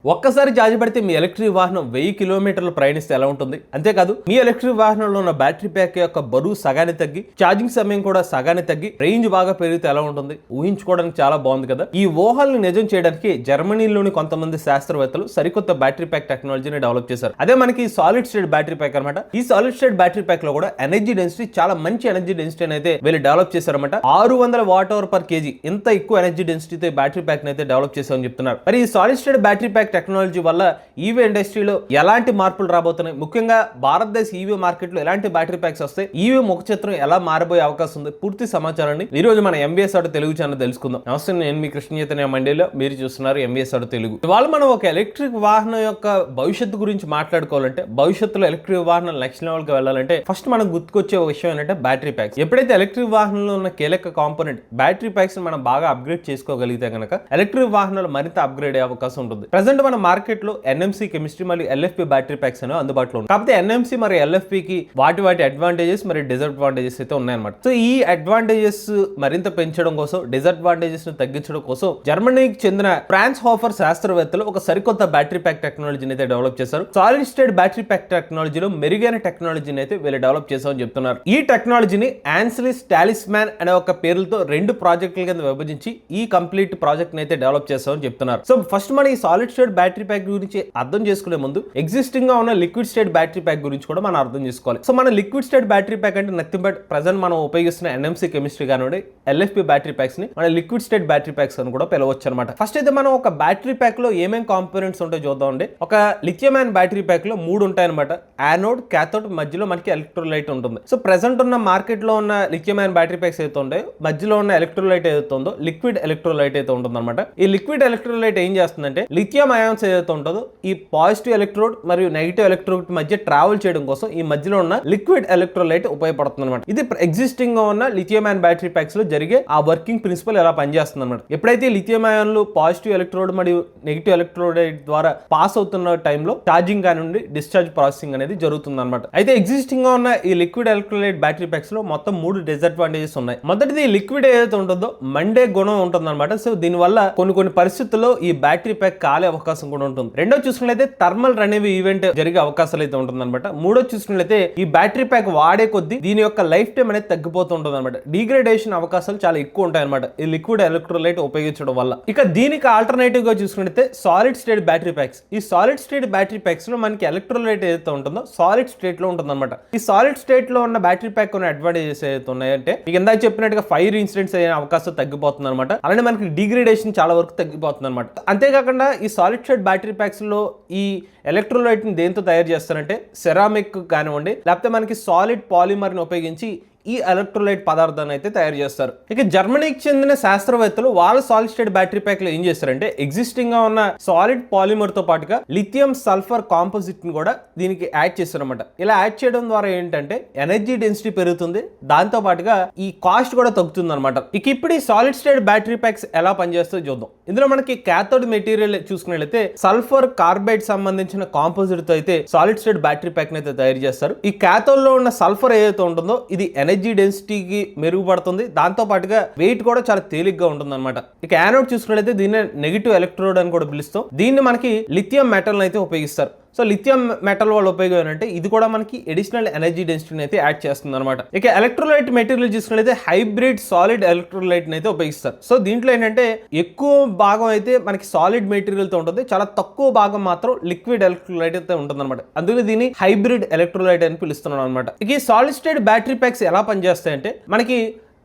ఒక్కసారి ఛార్జ్ పెడితే మీ ఎలక్ట్రిక్ వాహనం 1000 కిలోమీటర్లు ప్రయాణిస్తే ఎలా ఉంటుంది? అంతేకాదు మీ ఎలక్ట్రిక్ వాహనంలో ఉన్న బ్యాటరీ ప్యాక్ యొక్క బరువు సగాన్ని తగ్గి ఛార్జింగ్ సమయం కూడా సగాన్ని తగ్గి రేంజ్ బాగా పెరిగితే ఎలా ఉంటుంది? ఊహించుకోవడానికి చాలా బాగుంది కదా. ఈ ఊహల్ని నిజం చేయడానికి జర్మనీలోని కొంతమంది శాస్త్రవేత్తలు సరికొత్త బ్యాటరీ ప్యాక్ టెక్నాలజీని డెవలప్ చేశారు. అదే మనకి సాలిడ్ స్టేట్ బ్యాటరీ ప్యాక్ అనమాట. ఈ సాలిడ్ స్టేట్ బ్యాటరీ ప్యాక్ లో కూడా ఎనర్జీ డెన్సిటీ చాలా మంచి ఎనర్జీ డెన్సిటీ అయితే వీళ్ళు డెవలప్ చేశారన్నమాట. 600 వాట్/kg ఇంత ఎక్కువ ఎనర్జీ డెన్సిటీతో బ్యాటరీ ప్యాక్ అయితే డెవలప్ చేశారని చెప్తున్నారు. మరి ఈ solid state battery pack technology వల్ల ఈవీ ఇండస్ట్రీలో ఎలాంటి మార్పులు రాబోతున్నాయి, ముఖ్యంగా భారతదేశ ఈవీ మార్కెట్ లో ఎలాంటి బ్యాటరీ ప్యాక్స్ వస్తాయి, ఈవీ ముఖ చిత్రం ఎలా మారబోయే అవకాశం ఉంది, పూర్తి సమాచారాన్ని ఈ రోజు మన ఎంబీఎస్ ఆటో తెలుగు ఛానల్ తెలుసుకుందాం. నమస్తే, నేను మీ కృష్ణ చైతన్య మండలిలో, మీరు చూస్తున్నారు ఎంబీఎస్ ఆటో తెలుగు. ఇవాళ మనం ఒక ఎలక్ట్రిక్ వాహనం యొక్క భవిష్యత్తు గురించి మాట్లాడుకోవాలంటే, భవిష్యత్తులో ఎలక్ట్రిక్ వాహనం నెక్స్ట్ లెవెల్ కి వెళ్ళాలంటే ఫస్ట్ మనకు గుర్తుకొచ్చే విషయం ఏంటంటే బ్యాటరీ ప్యాక్స్. ఎప్పుడైతే ఎలక్ట్రిక్ వాహనంలో ఉన్న కీలక కాంపోనెంట్ బ్యాటరీ ప్యాక్స్ మనం బాగా అప్గ్రేడ్ చేసుకోగలిగితే కనుక ఎలక్ట్రిక్ వాహనాలు మరింత అప్గ్రేడ్ అయ్యే అవకాశం ఉంటుంది. ప్రెసెంట్ మన మార్కెట్ లో ఎన్ఎంసీ కెమిస్ట్రీ మరియు ఎల్ఎఫ్పి బ్యాటరీ ప్యాక్స్ అనేవి అందుబాటులో ఉన్నాయి. కాకపోతే ఎన్ఎంసీ మరియు ఎల్ఎఫ్పి కి వాటి అడ్వాంటేజెస్ మరియు డిసడ్వాంటేజెస్ అయితే ఉన్నాయన్నమాట. సో ఈ అడ్వాంటేజెస్ మరింత పెంచడం కోసం, డిసడ్వాంటేజెస్ ని తగ్గించడం కోసం జర్మనీకి చెందిన ఫ్రాన్స్హోఫర్ శాస్త్రవేత్తలు ఒక సరికొత్త బ్యాటరీ ప్యాక్ టెక్నాలజీని అయితే డెవలప్ చేశారు. సాలిడ్ స్టేట్ బ్యాటరీ ప్యాక్ టెక్నాలజీలో మెరుగైన టెక్నాలజీని అయితే వీళ్ళు డెవలప్ చేశామని చెప్తున్నారు. ఈ టెక్నాలజీని యాన్సిలిస్ టాలిస్మాన్ అనే ఒక పేరుతో 2 ప్రాజెక్టుల కింద విభజించి ఈ కంప్లీట్ ప్రాజెక్ట్ ని అయితే డెవలప్ చేశామని చెప్తున్నారు. సో ఫస్ట్ మన ఈ సాలిడ్ స్టేట్ బ్యాటరీ ప్యాక్ గురించి అర్థం చేసుకునే ముందు ఎగ్జిస్టింగ్ గా ఉన్న లిక్విడ్ స్టేట్ బ్యాటరీ ప్యాక్ గురించి కూడా మనం అర్థం చేసుకోవాలి. సో మన లిక్విడ్ స్టేట్ బ్యాటరీ ప్యాక్ అంటే నథింగ్ బట్ ప్రెజెంట్ మనం ఉపయోగిస్తున్న ఎన్ఎంసీ కెమిస్ట్రీ కానివ్వండి, ఎల్ఎఫ్పి బ్యాటరీ ప్యాక్స్ ని మన లిక్విడ్ స్టేట్ బ్యాటరీ ప్యాక్స్ అని కూడా పిలవచ్చు అనమాట. ఫస్ట్ అయితే మనం ఒక బ్యాటరీ ప్యాక్ లో ఏమేం కాంపోనెంట్స్ ఉంటాయో చూద్దామండి. ఒక లిథియం అయాన్ బ్యాటరీ ప్యాక్ లో 3 ఉంటాయి అనమాట. యానోడ్, క్యాథోడ్, మధ్యలో మనకి ఎలక్ట్రోలైట్ ఉంటుంది. సో ప్రెసెంట్ ఉన్న మార్కెట్ లో ఉన్న లిథియం అయాన్ బ్యాటరీ ప్యాక్స్ అయితే ఉంటాయో, మధ్యలో ఉన్న ఎలక్ట్రోలైట్ ఏదైతే ఉందో లిక్విడ్ ఎలక్ట్రోలైట్ అయితే ఉంటుంది అనమాట. ఈ లిక్విడ్ ఎలక్ట్రోలైట్ ఏం చేస్తుందంటే లిథియం అయాన్స్ ఏదైతే ఉంటుందో ఈ పాజిటివ్ ఎలక్ట్రోడ్ మరియు నెగిటివ్ ఎలక్ట్రోడ్ మధ్య ట్రావెల్ చేయడం కోసం ఈ మధ్యలో ఉన్న లిక్విడ్ ఎలక్ట్రోలైట్ ఉపయోగపడుతుంది అనమాట. ఇది ఎగ్జిస్టింగ్ గా ఉన్న లిథియం అయాన్ బ్యాటరీ ప్యాక్స్ లో జరిగే ఆ వర్కింగ్ ప్రిన్సిపల్ ఎలా పనిచేస్తుంది అనమాట. ఎప్పుడైతే లిథియం అయాన్లు పాజిటివ్ ఎలక్ట్రోడ్ మరియు నెగిటివ్ ఎలక్ట్రోలైట్ ద్వారా పాస్ అవుతున్న టైంలో ఛార్జింగ్ కానివ్వండి, డిశ్చార్జ్ ప్రాసెసింగ్ అనేది జరుగుతుంది అనమాట. అయితే ఎగ్జిస్టింగ్ గా ఉన్న ఈ లిక్విడ్ ఎలక్ట్రోలైట్ బ్యాటరీ ప్యాక్స్ లో మొత్తం 3 డిసడ్వాంటేజెస్ ఉన్నాయి. మొదటిది లిక్విడ్ ఏదైతే ఉంటుందో మండే గుణం ఉంటుంది అనమాట. సో దీనివల్ల కొన్ని పరిస్థితుల్లో ఈ బ్యాటరీ ప్యాక్ కాలే అవకాశం కూడా ఉంటుంది. రెండో చూసుకున్నట్లయితే థర్మల్ రన్అవే ఈవెంట్ జరిగే అవకాశాలు అయితే ఉంటుంది అనమాట. మూడో చూసుకున్నట్లయితే ఈ బ్యాటరీ ప్యాక్ వాడే కొద్దీ దీని యొక్క లైఫ్ టైం అనేది తగ్గిపోతూ ఉంటుంది అనమాట. డిగ్రేడేషన్ అవకాశాలు చాలా ఎక్కువ ఉంటాయి అనమాట ఈ లిక్విడ్ ఎలక్ట్రోలైట్ ఉపయోగించడం వల్ల. ఇక దీనికి ఆల్టర్నేటివ్ గా చూసుకున్నట్లయితే సాలిడ్ స్టేట్ బ్యాటరీ ప్యాక్స్. ఈ సాలిడ్ స్టేట్ బ్యాటరీ ప్యాక్స్ లో మనకి ఎలక్ట్రోలైట్ ఏదైతే ఉంటుందో సాలిడ్ స్టేట్ లో ఉంటుంది అనమాట. ఈ సాలిడ్ స్టేట్ లో ఉన్న బ్యాటరీ ప్యాక్ ఉన్న అడ్వాంటేజెస్ ఏదైతే ఉన్నాయంటే మీకు ఇందాక చెప్పినట్టుగా ఫైర్ ఇన్సిడెంట్స్ అయ్యే అవకాశం తగ్గిపోతుంది అనమాట. అలానే మనకి డిగ్రేడేషన్ చాలా వరకు తగ్గిపోతుంది అనమాట. అంతేకాకుండా ఈ సాలిడ్ స్టేట్ బ్యాటరీ ప్యాక్స్ లో ఈ ఎలక్ట్రోలైట్ ని దేంతో తయారు చేస్తారంటే సెరామిక్ కానివ్వండి, లేకపోతే మనకి సాలిడ్ పాలిమర్ ని ఉపయోగించి ఈ ఎలక్ట్రోలైట్ పదార్థాన్ని అయితే తయారు చేస్తారు. ఇక జర్మనీకి చెందిన శాస్త్రవేత్తలు వాళ్ళ సాలిడ్ స్టేట్ బ్యాటరీ ప్యాక్ లో ఏం చేస్తారంటే ఎగ్జిస్టింగ్ గా ఉన్న సాలిడ్ పాలిమర్ తో పాటుగా లిథియం సల్ఫర్ కాంపోజిట్ ని కూడా దీనికి యాడ్ చేస్తారన్నమాట. ఇలా యాడ్ చేయడం ద్వారా ఏంటంటే ఎనర్జీ డెన్సిటీ పెరుగుతుంది, దాంతో పాటుగా ఈ కాస్ట్ కూడా తగ్గుతుంది అనమాట. ఇక ఇప్పుడు ఈ సాలిడ్ స్టేట్ బ్యాటరీ ప్యాక్స్ ఎలా పనిచేస్తాయో చూద్దాం. ఇందులో మనకి క్యాథోడ్ మెటీరియల్ చూసుకున్నట్లయితే సల్ఫర్ కార్బైడ్ సంబంధించిన కాంపోజిట్ తో అయితే సాలిడ్ స్టేట్ బ్యాటరీ ప్యాక్ అయితే తయారు చేస్తారు. ఈ క్యాథోడ్ లో ఉన్న సల్ఫర్ ఏదైతే ఉంటుందో ఇది ఎనర్జీ డెన్సిటీకి మెరుగుపడుతుంది, దాంతో పాటుగా వెయిట్ కూడా చాలా తేలిగ్గా ఉంటుంది అనమాట. ఇక యానోడ్ చూసుకున్నట్లయితే దీన్ని నెగిటివ్ ఎలక్ట్రోడ్ అని కూడా పిలుస్తాం. దీన్ని మనకి లిథియం మెటల్ అయితే ఉపయోగిస్తారు. సో లిథియం మెటల్ వల్ల ఉపయోగం ఏంటంటే ఇది కూడా మనకి అడిషనల్ ఎనర్జీ డెన్సిటీని అయితే యాడ్ చేస్తుంది అనమాట. ఇక ఎలక్ట్రోలైట్ మెటీరియల్ చూసుకున్నట్లయితే హైబ్రిడ్ సాలిడ్ ఎలక్ట్రోలైట్ అయితే ఉపయోగిస్తారు. సో దీంట్లో ఏంటంటే ఎక్కువ భాగం అయితే మనకి సాలిడ్ మెటీరియల్ తో ఉంటుంది, చాలా తక్కువ భాగం మాత్రం లిక్విడ్ ఎలక్ట్రోలైట్ అయితే ఉంటుంది అనమాట. అందుకే దీన్ని హైబ్రిడ్ ఎలక్ట్రోలైట్ అని పిలుస్తున్నాం అనమాట. ఇక ఈ సాలిడ్ స్టేట్ బ్యాటరీ ప్యాక్స్ ఎలా పనిచేస్తాయంటే మనకి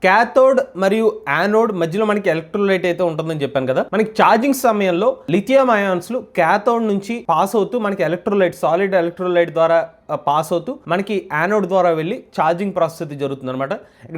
క్యాథోడ్ మరియు యానోడ్ మధ్యలో మనకి ఎలక్ట్రోలైట్ అయితే ఉంటుందని చెప్పాను కదా. మనకి ఛార్జింగ్ సమయంలో లిథియం అయాన్స్ క్యాథోడ్ నుంచి పాస్ అవుతూ మనకి ఎలక్ట్రోలైట్ సాలిడ్ ఎలక్ట్రోలైట్ ద్వారా పాస్ అవుతూ మనకి యానోడ్ ద్వారా వెళ్ళి ఛార్జింగ్ ప్రాసెస్ అయితే జరుగుతుంది అనమాట.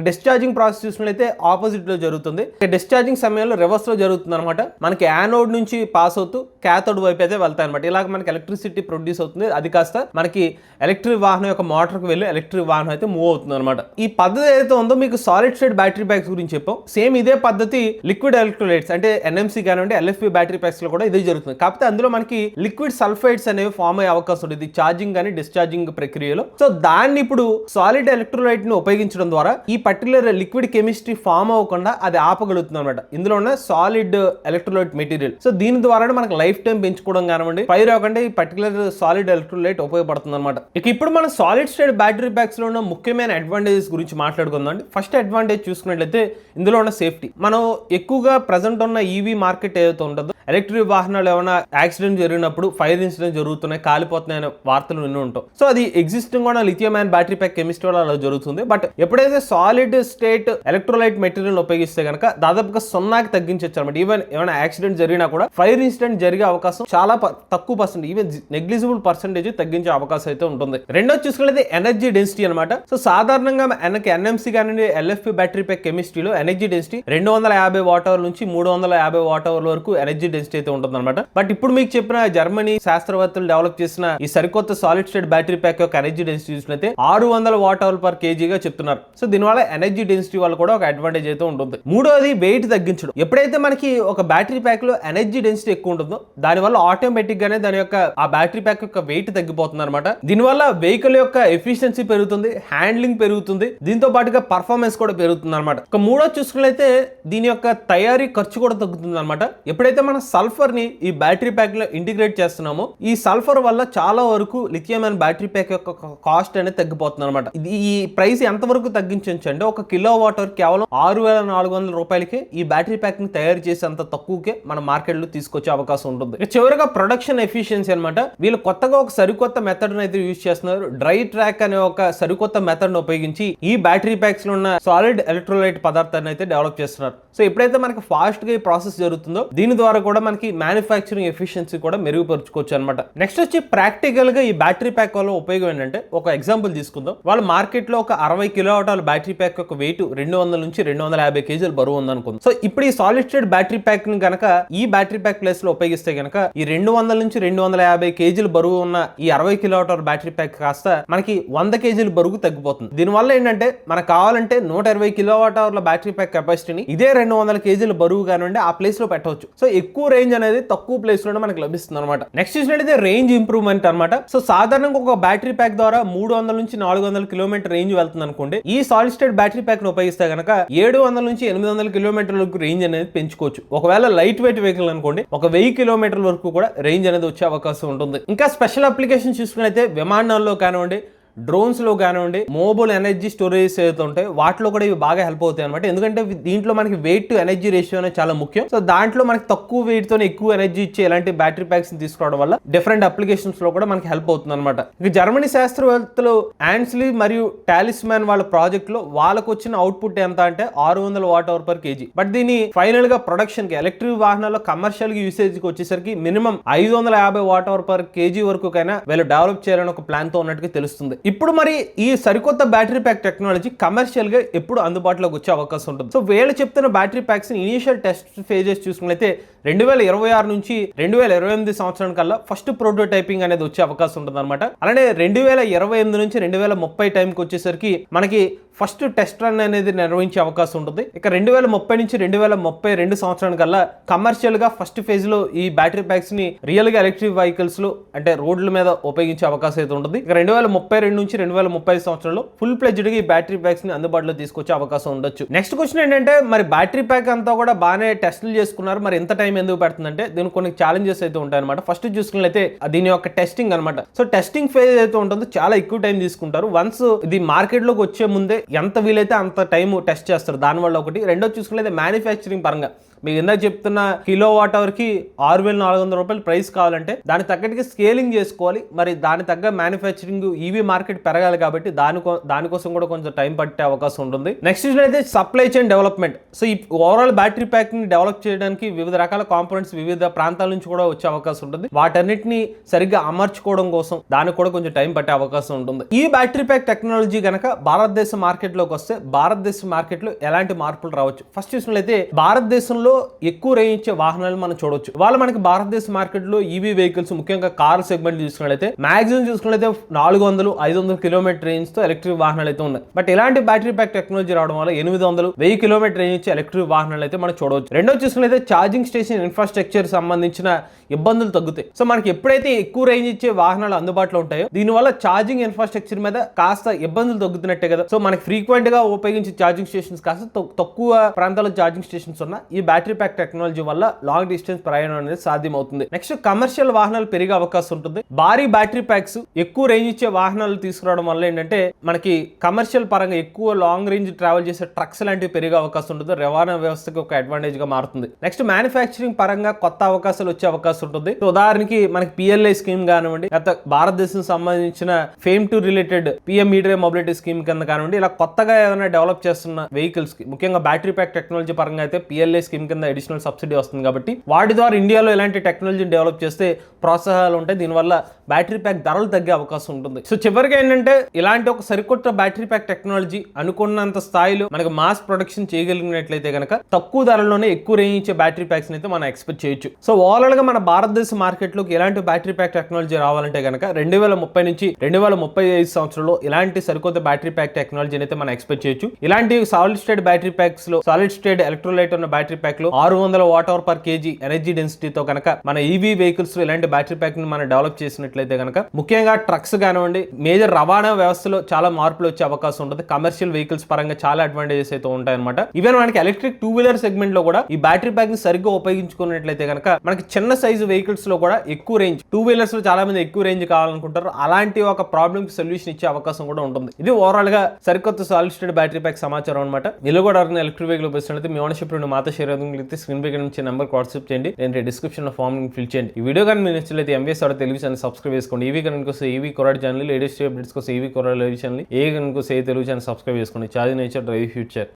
డిశ్చార్జింగ్ ప్రాసెస్ చూసినట్లయితే ఆపోజిట్ లో జరుగుతుంది. డిశ్చార్జింగ్ సమయంలో రివర్స్ లో జరుగుతుంది అనమాట. మనకి యానోడ్ నుంచి పాస్ అవుతూ క్యాథోడ్ వైపు అయితే వెళ్తాయి అనమాట. ఇలాగ మనకి ఎలక్ట్రిసిటీ ప్రొడ్యూస్ అవుతుంది, అది కాస్త మనకి ఎలక్ట్రిక్ వాహనం యొక్క మోటార్ కు వెళ్ళి ఎలక్ట్రిక్ వాహనం అయితే మూవ్ అవుతుంది అనమాట. ఈ పద్ధతి ఏదైతే ఉందో మీకు సాలిడ్ స్టేట్ బ్యాటరీ ప్యాక్స్ గురించి చెప్పాం. సేమ్ ఇదే పద్ధతి లిక్విడ్ ఎలక్ట్రోలైట్స్ అంటే ఎన్ఎంసీ కానివ్వండి, ఎల్ఎఫ్పి బ్యాటరీ ప్యాక్స్ లో కూడా ఇదే జరుగుతుంది. కాకపోతే అందులో మనకి లిక్విడ్ సల్ఫైడ్స్ అనేవి ఫామ్ అయ్యే అవకాశం ఉంటుంది ఛార్జింగ్ కానీ డిశ్చార్జింగ్ ఛార్జింగ్ ప్రక్రియలో. సో దాన్ని ఇప్పుడు సాలిడ్ ఎలక్ట్రోలైట్ ని ఉపయోగించడం ద్వారా ఈ పర్టికులర్ లిక్విడ్ కెమిస్ట్రీ ఫామ్ అవ్వకుండా అది ఆపగలుగుతుంది అనమాట. ఇందులో ఉన్న సాలిడ్ ఎలక్ట్రోలైట్ మెటీరియల్. సో దీని ద్వారా మనకు లైఫ్ టైం పెంచుకోవడం కానివ్వండి, ఫైర్ అవ్వకుండా ఈ పర్టికులర్ సాలిడ్ ఎలక్ట్రోలైట్ ఉపయోగపడుతుంది అనమాట. ఇప్పుడు మనం సాలిడ్ స్టేట్ బ్యాటరీ ప్యాక్స్ లో ఉన్న ముఖ్యమైన అడ్వాంటేజెస్ గురించి మాట్లాడుకుందాం. ఫస్ట్ అడ్వాంటేజ్ చూసుకున్నట్లయితే ఇందులో ఉన్న సేఫ్టీ. మనం ఎక్కువగా ప్రజెంట్ ఉన్న ఈవీ మార్కెట్ ఏదైతే ఉంటుందో, ఎలక్ట్రిక్ వాహనాలు ఏమైనా యాక్సిడెంట్ జరిగినప్పుడు ఫైర్ ఇన్సిడెంట్ జరుగుతున్నాయి, కాలిపోతున్నాయి అనే వార్తలు విని ఉంటాం. సో అది ఎగ్జిస్టింగ్ కూడా లిథియం అయన్ బ్యాటరీ ప్యాక్ కెమిస్ట్రీ వల్ల అలా జరుగుతుంది. బట్ ఎప్పుడైతే సాలిడ్ స్టేట్ ఎలక్ట్రోలైట్ మెటీరియల్ ఉపయోగిస్తే కనుక దాదాపుగా 0కి తగ్గించవచ్చు అనమాట. ఈవెన్ ఏమైనా యాక్సిడెంట్ జరిగినా కూడా ఫైర్ ఇన్సిడెంట్ జరిగే అవకాశం చాలా తక్కువ పర్సెంట్, ఈవెన్ నెగ్లిజిబుల్ పర్సెంటేజ్ తగ్గించే అవకాశం అయితే ఉంటుంది. రెండోది చూసుకున్నది ఎనర్జీ డెన్సిటీ అనమాట. సో సాధారణంగా మనకి ఎన్ఎంసీ కానీ ఎల్ఎఫ్పి బ్యాటరీ ప్యాక్ కెమిస్ట్రీలో ఎనర్జీ డెన్సిటీ 250 వాట్ అవర్ నుంచి 350 వాట్ అవర్ వరకు ఎనర్జీ డెన్సిటీ అయితే ఉంటుంది అనమాట. బట్ ఇప్పుడు మీకు చెప్పిన జర్మనీ శాస్త్రవేత్తలు డెవలప్ చేసిన ఈ సరికొత్త సాలిడ్ స్టేట్ బ్యాటరీ ప్యాక్ యొక్క ఎనర్జీ డెన్సిటీ చూసినట్లయితే 600 వాట్ అవర్ పర్ కేజీగా చెప్తున్నారు. సో దీనివల్ల ఎనర్జీ డెన్సిటీ వల్ల కూడా ఒక అడ్వాంటేజ్ అయితే ఉంటుంది. మూడోది వెయిట్ తగ్గించడం. ఎప్పుడైతే మనకి ఒక బ్యాటరీ ప్యాక్ లో ఎనర్జీ డెన్సిటీ ఎక్కువ ఉంటుందో దానివల్ల ఆటోమేటిక్ గానే దాని యొక్క ఆ బ్యాటరీ ప్యాక్ యొక్క వెయిట్ తగ్గిపోతుంది అనమాట. దీనివల్ల వెహికల్ యొక్క ఎఫిషియన్సీ పెరుగుతుంది, హ్యాండ్లింగ్ పెరుగుతుంది, దీంతో పాటుగా పర్ఫార్మెన్స్ కూడా పెరుగుతుంది అనమాట. ఒక మూడో చూసుకున్నట్లయితే దీని యొక్క తయారీ ఖర్చు కూడా తగ్గుతుంది అనమాట. ఎప్పుడైతే మనం సల్ఫర్ ని ఈ బ్యాటరీ ప్యాక్ లో ఇంటిగ్రేట్ చేస్తున్నామో ఈ సల్ఫర్ వల్ల చాలా వరకు లిథియం అయన్ బ్యాటరీ ప్యాక్ యొక్క కాస్ట్ అనేది తగ్గిపోతుంది అనమాట. ఈ ప్రైస్ ఎంత వరకు తగ్గించవచ్చు అంటే 1 కిలో వాట్ అవర్ కేవలం 6,400 రూపాయలకి ఈ బ్యాటరీ ప్యాక్ ని తయారు చేసి అంత తక్కువకే మన మార్కెట్ లో తీసుకొచ్చే అవకాశం ఉంటుంది. చివరిగా ప్రొడక్షన్ ఎఫిషియన్సీ అనమాట. వీళ్ళు కొత్తగా ఒక సరికొత్త మెథడ్ అయితే యూజ్ చేస్తున్నారు. డ్రై ట్రాక్ అనే ఒక సరికొత్త మెథడ్ ని ఉపయోగించి ఈ బ్యాటరీ ప్యాక్స్ లో ఉన్న సాలిడ్ ఎలక్ట్రోలైట్ పదార్థాన్ని అయితే డెవలప్ చేస్తున్నారు. సో ఎప్పుడైతే మనకి ఫాస్ట్ గా ఈ ప్రాసెస్ జరుగుతుందో దీని ద్వారా కూడా మనకి మ్యానుఫ్యాక్చరింగ్ ఎఫిషియన్సీ కూడా మెరుగుపరుచుకోవచ్చు అనమాట. నెక్స్ట్ వచ్చి ప్రాక్టికల్ గా ఈ బ్యాటరీ ప్యాక్ వల్ల ఉపయోగం ఏంటంటే ఒక ఎగ్జాంపుల్ తీసుకుందాం. వాళ్ళ మార్కెట్ లో ఒక 60 కిలోవాట్ల బ్యాటరీ ప్యాక్ యొక్క వెయిట్ 200 నుంచి 250 కేజీలు బరువు ఉంది అనుకుందాం. సో ఇప్పుడు ఈ సాలిడ్ స్టేట్ బ్యాటరీ ప్యాక్ ని కనుక ఈ బ్యాటరీ ప్యాక్ ప్లేస్ లో ఉపయోగిస్తే కనుక ఈ 200 నుంచి 250 కేజీలు బరువు ఉన్న ఈ 60 కిలోవాట్ల బ్యాటరీ ప్యాక్ కాస్త మనకి 100 కేజీలు బరువు తగ్గిపోతుంది. దీనివల్ల ఏంటంటే మనకు కావాలంటే 120 కిలోవాట్ అవర్ల బ్యాటరీ ప్యాక్ కెపాసిటీని ఇదే 200 కేజీల బరువు కానివ్వండి ఆ ప్లేస్ లో పెట్టవచ్చు. సో ఎక్కువ రేంజ్ అనేది తక్కువ ప్లేస్ లోనే మనకు లభిస్తుంది అనమాట. నెక్స్ట్ చూసినట్లయితే రేంజ్ ఇంప్రూవ్మెంట్ అనమాట. సో సాధారణంగా ఒక బ్యాటరీ ప్యాక్ ద్వారా 300 నుంచి 400 కిలోమీటర్ రేంజ్ వెళ్తుంది అనుకోండి. ఈ సాలిడ్ స్టేట్ బ్యాటరీ ప్యాక్ ను ఉపయోగిస్తే కనుక 700 నుంచి 800 కిలోమీటర్ల వరకు రేంజ్ అనేది పెంచుకోవచ్చు. ఒకవేళ లైట్ వెయిట్ వెహికల్ అనుకోండి 1000 కిలోమీటర్ల వరకు కూడా రేంజ్ అనేది వచ్చే అవకాశం ఉంటుంది. ఇంకా స్పెషల్ అప్లికేషన్ చూసుకున్నైతే విమానాల్లో కానివ్వండి, డ్రోన్స్ లో కానివ్వండి, మొబైల్ ఎనర్జీ స్టోరేజ్ ఏదైతే ఉంటాయి వాటిలో కూడా ఇవి బాగా హెల్ప్ అవుతాయి అనమాట. ఎందుకంటే దీంట్లో మనకి వెయిట్ టు ఎనర్జీ రేషియో అనేది చాలా ముఖ్యం. సో దాంట్లో మనకి తక్కువ వెయిట్ తోనే ఎక్కువ ఎనర్జీ ఇచ్చే ఇలాంటి బ్యాటరీ ప్యాక్స్ తీసుకోవడం వల్ల డిఫరెంట్ అప్లికేషన్స్ లో కూడా మనకి హెల్ప్ అవుతుంది అనమాట. ఇక జర్మనీ శాస్త్రవేత్తలు ఆన్స్లీ మరియు టాలిస్మాన్ వాళ్ళ ప్రాజెక్ట్ లో వాళ్ళకు వచ్చిన అవుట్పుట్ ఎంత అంటే 600 watt hour per kg. But దీని ఫైనల్ గా ప్రొడక్షన్ కి ఎలక్ట్రిక్ వాహనాల్లో కమర్షియల్ యూసేజ్ కి వచ్చేసరికి minimum 550 watt hour per kg వరకు కైనా వీళ్ళు డెవలప్ చేయాలని ఒక ప్లాన్ తో ఉన్నట్టుగా తెలుస్తుంది. ఇప్పుడు మరి ఈ సరికొత్త బ్యాటరీ ప్యాక్ టెక్నాలజీ కమర్షియల్ గా ఎప్పుడు అందుబాటులోకి వచ్చే అవకాశం ఉంటుంది. సో వీళ్ళు చెప్తున్న battery packs initial test phases చూసుకున్నట్లయితే 2026 నుంచి 2028 సంవత్సరం కల్లా ఫస్ట్ ప్రోటోటైపింగ్ అనేది వచ్చే అవకాశం ఉంటుంది అనమాట. అలానే 2028 నుంచి 2030 టైంకి వచ్చేసరికి మనకి ఫస్ట్ టెస్ట్ రన్ అనేది నిర్వహించే అవకాశం ఉంటుంది. ఇక 2030 నుంచి 2032 సంవత్సరం కల్లా కమర్షియల్ గా ఫస్ట్ ఫేజ్ లో ఈ బ్యాటరీ ప్యాక్స్ ని రియల్ గా ఎలక్ట్రిక్ వెహికల్స్ లో అంటే రోడ్ల మీద ఉపయోగించే అవకాశం అయితే ఉంటుంది. ఇక 2032 నుంచి 2035 సంవత్సరంలో ఫుల్ ప్లెడ్జ్డ్ గా ఈ బ్యాటరీ ప్యాక్స్ ని అందుబాటులో తీసుకొచ్చే అవకాశం ఉండొచ్చు. నెక్స్ట్ క్వశ్చన్ ఏంటంటే మరి బ్యాటరీ ప్యాక్ అంతా కూడా బాగానే టెస్టులు చేసుకున్నారు, మరి ఎంత టైం ఎందుకు పెడుతుందంటే దీనికి కొన్ని ఛాలెంజెస్ అయితే ఉంటాయి అనమాట. ఫస్ట్ చూసుకున్నట్లయితే దీని యొక్క టెస్టింగ్ అనమాట. సో టెస్టింగ్ ఫేజ్ అయితే ఉంటుందో చాలా ఎక్కువ టైం తీసుకుంటారు. వన్స్ ఇది మార్కెట్ లోకి వచ్చే ముందే ఎంత వీలైతే అంత టైం టెస్ట్ చేస్తారు. దానివల్ల ఒకటి. రెండో చూసుకున్నట్లయితే మ్యానుఫ్యాక్చరింగ్ పరంగా మీకు ఇందాక చెప్తున్న కిలో వాట్ అవర్ కి 6,400 రూపాయలు ప్రైస్ కావాలంటే దాని తగ్గట్టుగా స్కేలింగ్ చేసుకోవాలి. మరి దాని తగ్గ మ్యానుఫ్యాక్చరింగ్ ఈవీ మార్కెట్ పెరగాలి కాబట్టి దానికోసం కూడా కొంచెం టైం పట్టే అవకాశం ఉంటుంది. నెక్స్ట్ అయితే సప్లై చైన్ డెవలప్మెంట్. సో ఈ ఓవరాల్ బ్యాటరీ ప్యాక్ ని డెవలప్ చేయడానికి వివిధ రకాల కాంపోనెంట్స్ వివిధ ప్రాంతాల నుంచి కూడా వచ్చే అవకాశం ఉంటుంది. వాటన్నిటిని సరిగ్గా అమర్చుకోవడం కోసం దానికి కూడా కొంచెం టైం పట్టే అవకాశం ఉంటుంది. ఈ బ్యాటరీ ప్యాక్ టెక్నాలజీ కనుక భారతదేశ మార్కెట్ లోకి వస్తే భారతదేశ మార్కెట్ లో ఎలాంటి మార్పులు రావచ్చు? ఫస్ట్ చూసినట్లయితే భారతదేశంలో ధరల్లో ఎక్కువ రేంజ్ ఇచ్చే వాహనాలు మనం చూడొచ్చు. ఇవాళ మనకి భారతదేశ మార్కెట్ లో ఈవీ వెహికల్స్ ముఖ్యంగా కార్ సెగ్మెంట్ చూసుకున్నట్లయితే మాక్సిమం చూసుకున్నట్లయితే 400-500 కిలోమీటర్ రేంజ్ తో ఎలక్ట్రిక్ వాహనాలు అయితే ఉన్నాయి. బట్ ఇలాంటి బ్యాటరీ ప్యాక్ టెక్నాలజీ రావడం వల్ల 800-1000 కిలోమీటర్ రేంజ్ ఇచ్చే ఎలక్ట్రిక్ వాహనాలు అయితే మనం చూడవచ్చు. రెండో చూసుకున్నట్లయితే ఛార్జింగ్ స్టేషన్ ఇన్ఫ్రాస్ట్రక్చర్ సంబంధించిన ఇబ్బందులు తగ్గుతాయి. సో మనకి ఎప్పుడైతే ఎక్కువ రేంజ్ ఇచ్చే వాహనాలు అందుబాటులో ఉంటాయో దీనివల్ల ఛార్జింగ్ ఇన్ఫ్రాస్ట్రక్చర్ మీద కాస్త ఇబ్బందులు తగ్గుతున్నట్టే కదా. సో మనకి ఫ్రీక్వెంట్ గా ఉపయోగించే ఛార్జింగ్ స్టేషన్స్ కాస్త తక్కువ ప్రాంతాల్లో ఛార్జింగ్ స్టేషన్స్ ఉన్న ఈ బ్యాటరీ ప్యాక్ టెక్నాలజీ వల్ల లాంగ్ డిస్టెన్స్ ప్రయాణం అనేది సాధ్యం అవుతుంది. నెక్స్ట్ కమర్షియల్ వాహనాలు పెరిగే అవకాశం ఉంటుంది. భారీ బ్యాటరీ ప్యాక్స్ ఎక్కువ రేంజ్ ఇచ్చే వాహనాలు తీసుకురావడం వల్ల ఏంటంటే మనకి కమర్షియల్ పరంగా ఎక్కువ లాంగ్ రేంజ్ ట్రావెల్ చేసే ట్రక్స్ లాంటివి పెరిగే అవకాశం ఉంటుంది. రవాణా వ్యవస్థకి ఒక అడ్వాంటేజ్ గా మారుతుంది. నెక్స్ట్ మ్యానుఫ్యాక్చరింగ్ పరంగా కొత్త అవకాశాలు వచ్చే అవకాశం ఉంటుంది. ఉదాహరణకి మనకి PLI స్కీమ్ కానివ్వండి, గత భారతదేశం సంబంధించిన fame to related PM medium mobility scheme కింద కానివ్వండి, ఇలా కొత్తగా ఏదైనా డెవలప్ చేస్తున్న వెహికల్స్ కి ముఖ్యంగా బ్యాటరీ ప్యాక్ టెక్నాలజీ పరంగా అయితే PLI స్కీమ్ కింద అడిషనల్ సబ్సిడీ వస్తుంది. కాబట్టి వాటి ద్వారా ఇండియాలో ఇలాంటి టెక్నాలజీని డెవలప్ చేస్తే ప్రోత్సాహాలు ఉంటాయి. దీనివల్ల బ్యాటరీ ప్యాక్ ధరలు తగ్గే అవకాశం ఉంటుంది. సో చివరిగా ఏంటంటే ఇలాంటి ఒక సరికొత్త బ్యాటరీ ప్యాక్ టెక్నాలజీ అనుకున్నంత స్థాయిలో మనకి మాస్ ప్రొడక్షన్ చేయగలిగినట్లయితే కనుక తక్కువ ధరలోనే ఎక్కువ రేంజ్ ఇచ్చే బ్యాటరీ ప్యాక్స్ అయితే మనం ఎక్స్పెక్ట్ చేయొచ్చు. సో ఓవరాల్ గా మన భారతదేశ మార్కెట్లోకి ఎలాంటి బ్యాటరీ ప్యాక్ టెక్నాలజీ రావాలంటే కనుక 2030 నుంచి 2035 సంవత్సరంలో ఇలాంటి సరికొత్త బ్యాటరీ ప్యాక్ టెక్నాలజీని అయితే మనం ఎక్స్పెక్ట్ చేయొచ్చు. ఇలాంటి సాలిడ్ స్టేట్ బ్యాటరీ ప్యాక్స్ లో సాలిడ్ స్టేట్ ఎలక్ట్రోలైట్ ఉన్న బ్యాటరీ ప్యాక్ లో 600 Wh/kg ఎనర్జీ డెన్సిటీతో కనుక మన ఈవీ వెహికల్స్ లో ఇలాంటి బ్యాటరీ ప్యాక్ ని మనం డెవలప్ చేసినట్లయితే కనుక ముఖ్యంగా ట్రక్స్ కానివ్వండి, మేజర్ రవాణా వ్యవస్థలో చాలా మార్పులు వచ్చే అవకాశం ఉంటుంది. కమర్షియల్ వెహికల్స్ పరంగా చాలా అడ్వాంటేజెస్ అయితే ఉంటాయి అనమాట. ఈవెన్ మనకి ఎలక్ట్రిక్ 2-వీలర్ సెగ్మెంట్ లో కూడా ఈ బ్యాటరీ ప్యాక్ ని సరిగ్గా ఉపయోగించుకున్నట్లయితే కనుక మనకి చిన్న సైజు వెహికల్స్ లో కూడా ఎక్కువ రేంజ్ 2-వీలర్స్ లో చాలా మంది ఎక్కువ రేంజ్ కావాలనుకుంటారు. అలాంటి ఒక ప్రాబ్లమ్ కి సొల్యూషన్ ఇచ్చే అవకాశం కూడా ఉంటుంది. ఇది ఓవరాల్ గా సరికొత్త సాలిడ్ స్టేట్ బ్యాటరీ ప్యాక్ సమాచారం అనమాట. మీరు కూడా ఎలక్ట్రిక్ వెహికల్ ఉపయోగిస్తున్నట్లయితే మీ ఓనర్షిప్ మాతో షేర్ అయితే స్క్రీన్ పై నుంచి నెంబర్ వాట్సాప్ చేయండి, నేను డిస్క్రిప్షన్ లో ఫామ్ ఫిల్ చేయండి. ఈ వీడియో కానీ మీరు నచ్చినట్లయితే MBS తెలుగు ఛానల్ సబ్స్క్రైబ్ చేసుకోండి. ఈవీ కనుక ఈవీ కొరాడ్ ఛానల్, లేటెస్ట్ అప్డేట్స్ కోసం ఈవీ కొరాడ్ లైవ్ ఛానల్, ఏ కనుక తెలుగు ఛానల్ సబ్స్క్రైబ్ చేసుకోండి. Charge nature drive future.